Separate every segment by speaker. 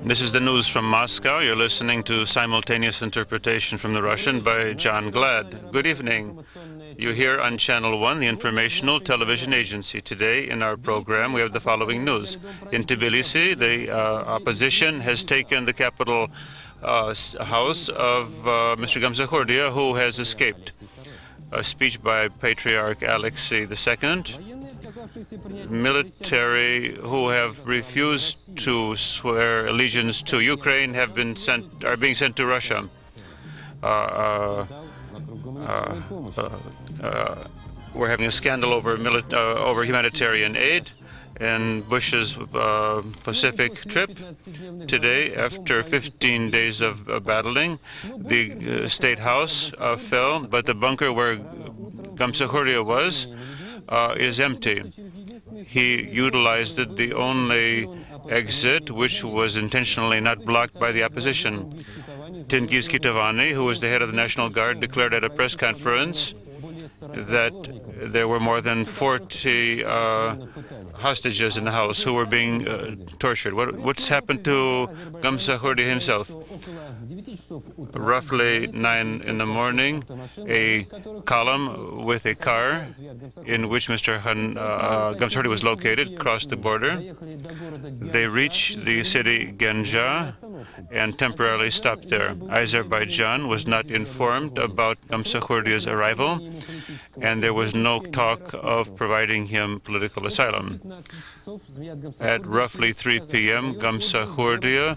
Speaker 1: This is the news from Moscow. You're listening to simultaneous interpretation from the Russian by John Glad. Good evening. You're here on Channel 1, the informational television agency. Today in our program we have the following news. In Tbilisi, the opposition has taken the capital house of Mr. Gamsakhourdia, who has escaped. A speech by Patriarch Alexei II. Military who have refused to swear allegiance to Ukraine are being sent to Russia. We're having a scandal over humanitarian aid and Bush's Pacific trip. Today, after 15 days of battling, the State House fell, but the bunker where Gamsakhourdia was is empty. He utilized the only exit, which was intentionally not blocked by the opposition. Tengiz Kitovani, who was the head of the National Guard, declared at a press conference that there were more than 40 hostages in the house who were being tortured. What's happened to Gamsakhourdia himself? Roughly 9 in the morning, a column with a car in which Mr. Gamsakhourdia was located crossed the border. They reached the city Ganja and temporarily stopped there. Azerbaijan was not informed about Gamsakhourdia's arrival, and there was no talk of providing him political asylum. At roughly 3 p.m., Gamsakhourdia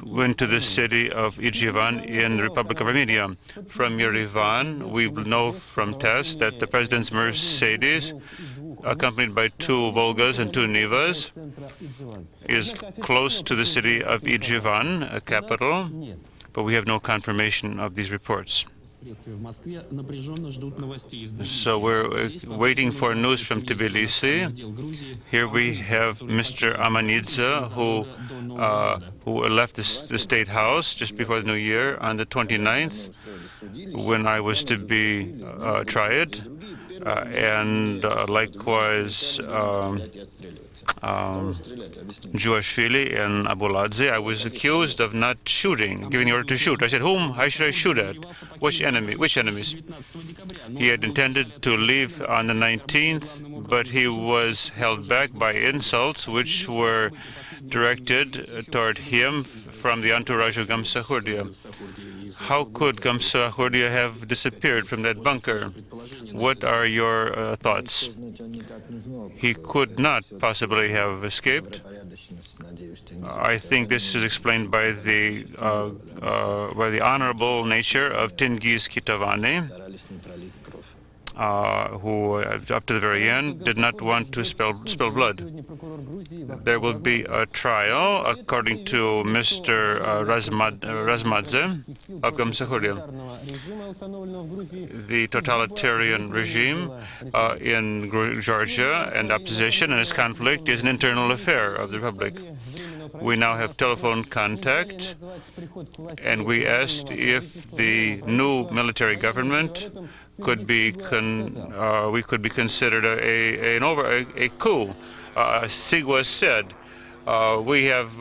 Speaker 1: went to the city of Ijevan in the Republic of Armenia. From Yerevan, we know from TASS that the president's Mercedes, accompanied by 2 Volgas and 2 Nivas, is close to the city of Ijevan, a capital, but we have no confirmation of these reports. So we're waiting for news from Tbilisi. Here we have Mr. Amanidze, who left the State House just before the New Year on the 29th, when I was to be tried, and likewise Joashvili and Abuladze. I was accused of not shooting, giving the order to shoot. I said, whom should I shoot at? Which enemies? He had intended to leave on the 19th, but he was held back by insults which were directed toward him from the entourage of Gamsakhourdia. How could Gamsakhourdia have disappeared from that bunker? What are your thoughts? He could not possibly have escaped. I think this is explained by the honorable nature of Tengiz Kitovani, who, up to the very end, did not want to spill blood. There will be a trial, according to Mr. Razmadze of Gamsakhourdia. The totalitarian regime in Georgia and opposition and its conflict is an internal affair of the Republic. We now have telephone contact, and we asked if the new military government could be considered a coup. Sigwa said, we have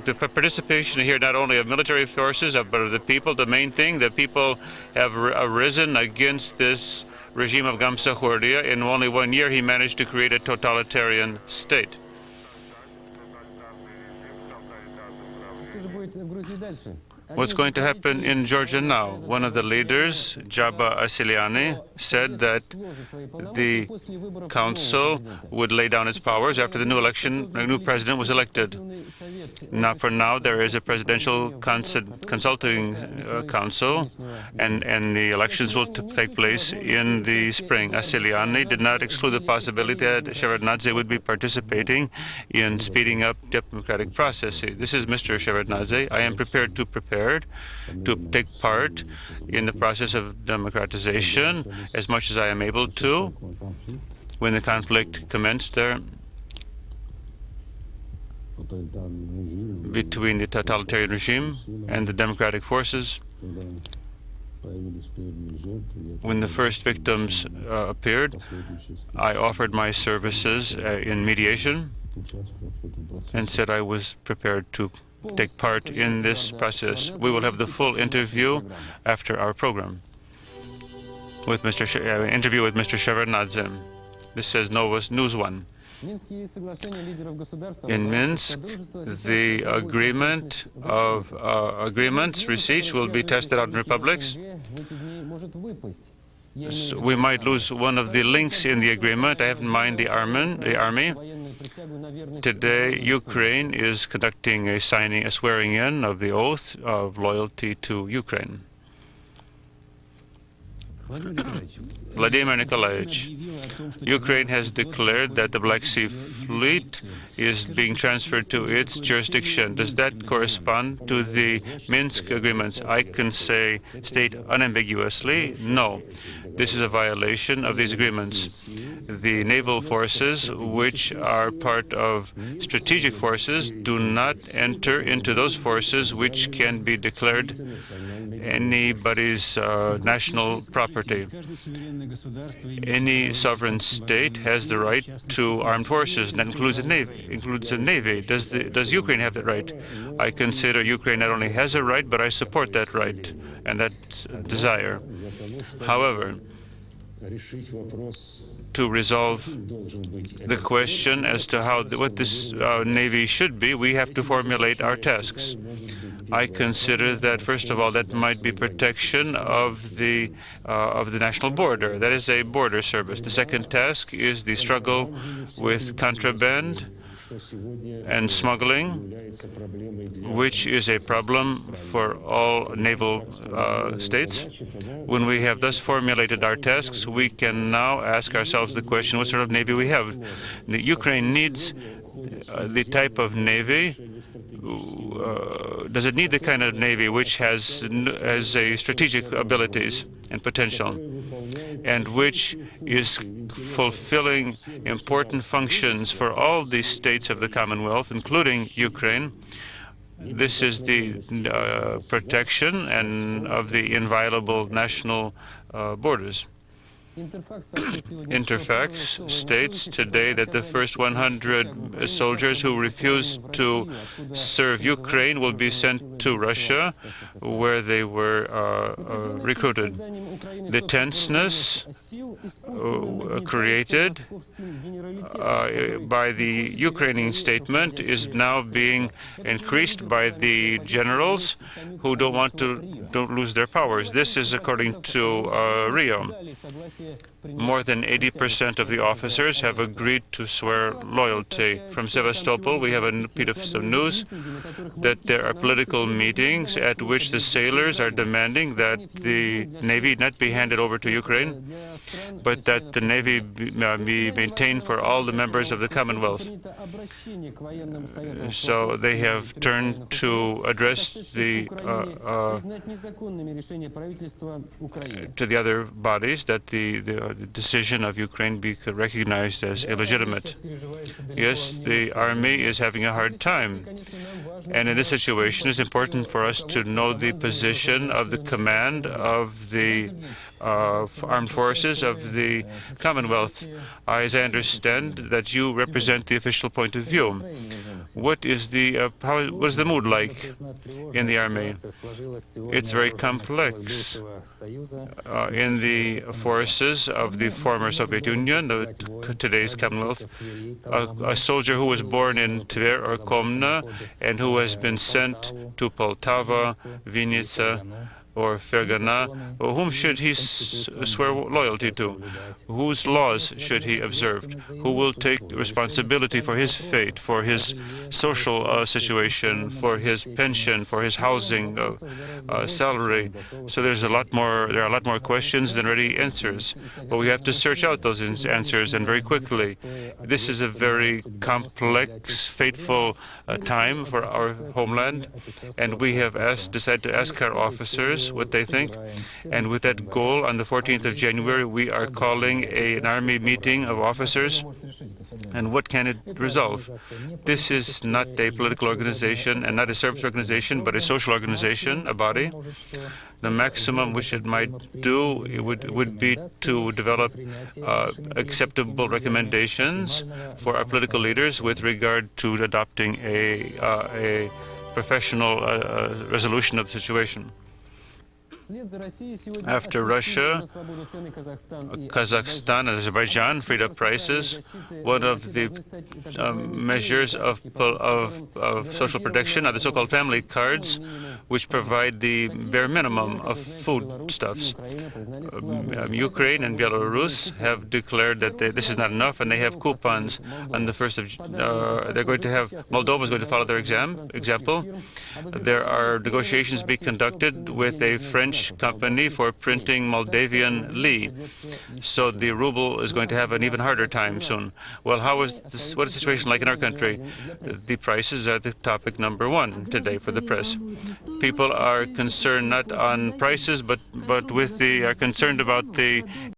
Speaker 1: the participation here not only of military forces but of the people. The main thing, the people have arisen against this regime of Gamsakhourdia. In only 1 year, he managed to create a totalitarian state. What's going to happen in Georgia now? One of the leaders, Jaba Asiliani, said that the council would lay down its powers after the new election, a new president was elected. Now, for now, there is a presidential consulting council, and the elections will take place in the spring. Asiliani did not exclude the possibility that Shevardnadze would be participating in speeding up democratic processes. This is Mr. Shevardnadze. I am prepared to take part in the process of democratization as much as I am able to. When the conflict commenced there between the totalitarian regime and the democratic forces, when the first victims appeared, I offered my services in mediation. and said I was prepared to take part in this process. We will have the full interview after our program with interview with Mr. Shevardnadze. This says News 1. In Minsk, the agreement of agreements reached will be tested out in republics. So we might lose one of the links in the agreement. I have in mind the army. Today, Ukraine is conducting a swearing in of the oath of loyalty to Ukraine. Vladimir Nikolaevich, Ukraine has declared that the Black Sea Fleet is being transferred to its jurisdiction. Does that correspond to the Minsk agreements? I can state unambiguously, no. This is a violation of these agreements. The naval forces, which are part of strategic forces, do not enter into those forces which can be declared anybody's national property. Any sovereign state has the right to armed forces, and that includes the navy. Does Ukraine have that right? I consider Ukraine not only has a right, but I support that right and that desire. However, to resolve the question as to what this navy should be, we have to formulate our tasks. I consider that, first of all, that might be protection of the national border. That is a border service. The second task is the struggle with contraband and smuggling, which is a problem for all naval states. When we have thus formulated our tasks, we can now ask ourselves the question, what sort of navy we have? The Ukraine needs the type of navy. Does it need the kind of navy which has a strategic abilities and potential, and which is fulfilling important functions for all the states of the Commonwealth, including Ukraine? This is the protection and of the inviolable national borders. Interfax states today that the first 100 soldiers who refuse to serve Ukraine will be sent to Russia, where they were recruited. The tenseness created by the Ukrainian statement is now being increased by the generals who don't lose their powers. This is according to Rio. More than 80% of the officers have agreed to swear loyalty. From Sevastopol, we have a piece of news that there are political meetings at which the sailors are demanding that the Navy not be handed over to Ukraine, but that the Navy be maintained for all the members of the Commonwealth. So they have turned to address to the other bodies that the decision of Ukraine be recognized as illegitimate. Yes, the army is having a hard time. And in this situation, it's important for us to know the position of the command of the armed forces of the Commonwealth. As I understand that you represent the official point of view. What is the mood like in the army? It's very complex. In the forces of the former Soviet Union, today's Commonwealth, a soldier who was born in Tver or Komna and who has been sent to Poltava, Vinnytsia, or Fergana, whom should he swear loyalty to? Whose laws should he observe? Who will take responsibility for his fate, for his social situation, for his pension, for his housing, salary? So there are a lot more questions than ready answers. But we have to search out those answers, and very quickly. This is a very complex, fateful time for our homeland, and we have decided to ask our officers leaders what they think. And with that goal, on the 14th of January, we are calling an army meeting of officers. And what can it resolve? This is not a political organization and not a service organization, but a social organization, a body. The maximum which it might do would be to develop acceptable recommendations for our political leaders with regard to adopting a professional resolution of the situation. After Russia, Kazakhstan and Azerbaijan freed up prices. One of the measures of social protection are the so-called family cards, which provide the bare minimum of foodstuffs. Ukraine and Belarus have declared that this is not enough, and they have coupons. On the 1st of, they're going to have, Moldova is going to follow their example. There are negotiations being conducted with a French company for printing Moldavian lei. So the ruble is going to have an even harder time soon. Well, what is the situation like in our country? The prices are the topic number one today for the press. People are concerned not on prices, but are concerned about the